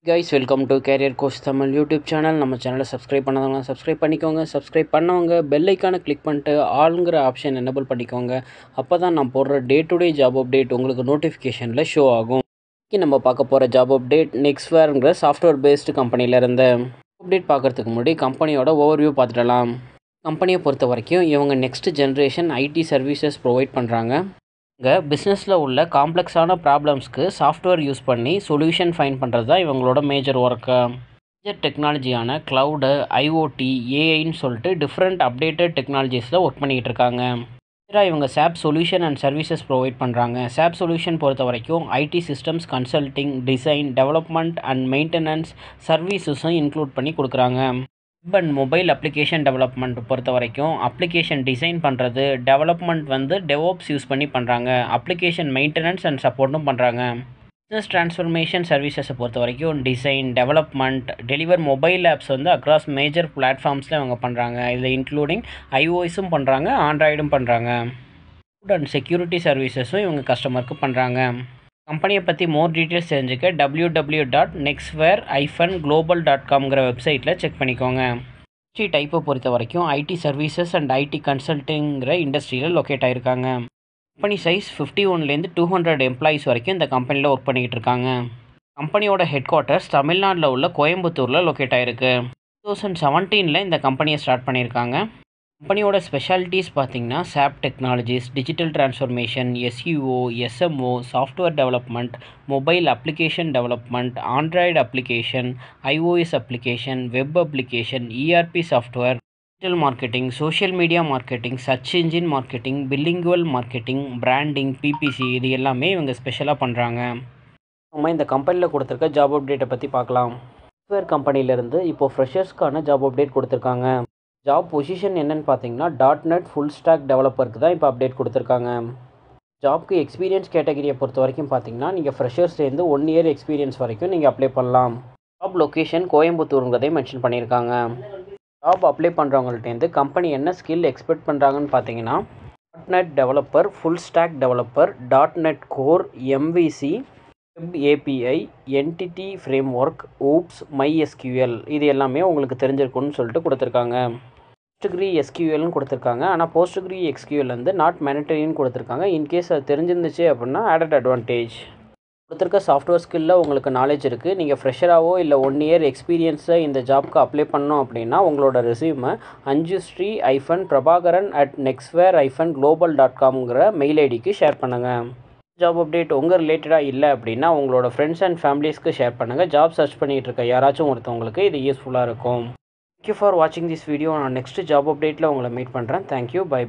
Guys welcome to carrier course Tamil YouTube channel. நம்ம சேனலை subscribe பண்ணாதவங்க சப்ஸ்கிரைப் பண்ணிக்கோங்க. சப்ஸ்கிரைப் பண்ணவங்க பெல் ஐக்கானை கிளிக் பண்ணிட்டு ஆளுங்கிற ஆப்ஷன் எனேபிள் பண்ணிக்கோங்க. அப்போ தான் நான் போடுற day to day job update உங்களுக்கு நோட்டிஃபிகேஷனில் ஷோ ஆகும். இன்றைக்கி நம்ம பார்க்க போகிற ஜாப் அப்டேட் நெக்ஸ்ட்வேர்ங்கிற சாஃப்ட்வேர் பேஸ்டு கம்பெனியில் இருந்த அப்டேட் பார்க்குறதுக்கு முன்னாடி கம்பெனியோட ஓவர்வியூ பார்த்துடலாம். கம்பெனியை பொறுத்த வரைக்கும் இவங்க next generation IT services provide பண்ணுறாங்க. இங்கே பிஸ்னஸில் உள்ள காம்ப்ளெக்ஸான ப்ராப்ளம்ஸ்க்கு சாஃப்ட்வேர் யூஸ் பண்ணி சொல்யூஷன் ஃபைண்ட் பண்ணுறது தான் இவங்களோட மேஜர் ஒர்க்கு. மேஜர் டெக்னாலஜியான க்ளவுடு, ஐஓடி, ஏஐன்னு சொல்லிட்டு டிஃப்ரெண்ட் அப்டேட்டட் டெக்னாலஜிஸில் ஒர்க் பண்ணிக்கிட்டு இருக்காங்க. இவங்க SAP solution and services provide பண்ணுறாங்க. SAP சொல்யூஷன் பொறுத்த வரைக்கும் IT systems consulting, design, development and maintenance சர்வீசஸும் இன்க்ளூட் பண்ணி கொடுக்குறாங்க. Web and mobile application development பொறுத்த வரைக்கும் அப்ளிகேஷன் டிசைன் பண்ணுறது, டெவலப்மெண்ட் டெவோப்ஸ் யூஸ் பண்ணி பண்ணுறாங்க. அப்ளிகேஷன் மெயின்டெனன்ஸ் அண்ட் சப்போர்ட்டும் பண்ணுறாங்க. பிஸ்னஸ் ட்ரான்ஸ்ஃபர்மேஷன் சர்வீசஸை பொறுத்த வரைக்கும் design, development, deliver mobile apps across major பிளாட்ஃபார்ம்ஸில் அவங்க பண்ணுறாங்க. இதில் இன்க்ளூடிங் iOSம் பண்ணுறாங்க, ஆண்ட்ராய்டும் பண்ணுறாங்க. ஃபுட் அண்ட் செக்யூரிட்டி சர்வீசஸும் இவங்க கஸ்டமருக்கு பண்ணுறாங்க. கம்பெனியை பற்றி மோர் டீட்டெயில்ஸ் தெரிஞ்சுக்க www.nextware-global.comங்கிற வெப்சைட்டில் செக் பண்ணிக்கோங்க. இண்டஸ்ட்ரி டைப்பை பொறுத்த வரைக்கும் ஐடி சர்வீசஸ் அண்ட் ஐடி கன்சல்டிங்கிற இண்டஸ்ட்ரியில் லொக்கேட் ஆகிருக்காங்க. கம்பெனி சைஸ் 51லேருந்து 200 எம்ப்ளாயீஸ் வரைக்கும் இந்த கம்பெனியில் ஒர்க் பண்ணிக்கிட்டு இருக்காங்க. கம்பெனியோட ஹெட் குவார்ட்டர்ஸ் தமிழ்நாட்டில் உள்ள கோயம்புத்தூரில் லொக்கேட் ஆகிருக்கு. 2017 இந்த கம்பெனியை ஸ்டார்ட் பண்ணியிருக்காங்க. கம்பெனியோட ஸ்பெஷாலிட்டிஸ் பார்த்திங்கன்னா SAP technologies, digital transformation, SEO, SMO, software development, mobile application development, Android application, iOS application, web application, ERP software, digital marketing, social media marketing, search engine marketing, bilingual marketing, branding, PPC இது எல்லாமே இவங்க ஸ்பெஷலாக பண்ணுறாங்க. நம்ம இந்த கம்பெனியில் கொடுத்துருக்க job அப்டேட்டை பற்றி பார்க்கலாம். சாஃப்ட்வேர் கம்பெனிலேருந்து இப்போது ஃப்ரெஷர்ஸ்க்கான ஜாப் அப்டேட் கொடுத்துருக்காங்க. ஜாப் பொசிஷன் என்னென்னு பார்த்தீங்கன்னா .NET ஃபுல் ஸ்டாக் டெவலப்பருக்கு தான் இப்போ அப்டேட் கொடுத்துருக்காங்க. ஜாப்க்கு எக்ஸ்பீரியன்ஸ் கேட்டகரியை பொறுத்த வரைக்கும் பார்த்தீங்கன்னா நீங்கள் ஃப்ரெஷர்ஸ்லேருந்து 1 இயர் எக்ஸ்பீரியன்ஸ் வரைக்கும் நீங்கள் அப்ளை பண்ணலாம். ஜாப் லொக்கேஷன் கோயம்புத்தூருங்கிறதே மென்ஷன் பண்ணியிருக்காங்க. ஜாப் அப்ளை பண்ணுறவங்கள்ட்டேருந்து கம்பெனி என்ன ஸ்கில் எக்ஸ்பெக்ட் பண்ணுறாங்கன்னு பார்த்தீங்கன்னா .NET developer, full stock developer, .NET core, MVC, web API, entity framework, OOPS, MySQL இது எல்லாமே உங்களுக்கு தெரிஞ்சிருக்குன்னு சொல்லிட்டு கொடுத்துருக்காங்க. போஸ்ட்கிரி SQLன்னு கொடுத்துருக்காங்க. ஆனால் போஸ்ட்கிரி SQL நாட் மேண்டட்டரின்னு கொடுத்துருக்காங்க. இன்கேஸ் அது தெரிஞ்சிருந்துச்சு அப்படின்னா ஆடட் அட்வான்டேஜ். கொடுத்துருக்க சாஃப்ட்வேர் ஸ்கில்லில் உங்களுக்கு நாலேஜ் இருக்குது. நீங்கள் ஃப்ரெஷராகவோ இல்லை 1 இயர் எக்ஸ்பீரியன்ஸை இந்த ஜாப்க்கு அப்ளை பண்ணோம் அப்படின்னா உங்களோட ரெஸ்யூமை anjusri-prabhakaran@nextware-global.comங்கிற மெயில் ஐடிக்கு ஷேர் பண்ணுங்கள். ஜாப் அப்டேட் உங்கள் ரிலேட்டடாக இல்லை அப்படின்னா உங்களோட ஃப்ரெண்ட்ஸ் அண்ட் ஃபேமிலிஸ்க்கு ஷேர் பண்ணுங்கள். ஜாப் சர்ச் பண்ணிகிட்டு இருக்க யாராச்சும் ஒருத்தவங்களுக்கு இது யூஸ்ஃபுல்லாக இருக்கும். தேங்க்யூ ஃபார் வாட்சிங் திஸ் வீடியோ. நான் நெக்ஸ்ட் ஜாப் அப்டேட்டில் உங்களை மீட் பண்ணுறேன். Thank you, by.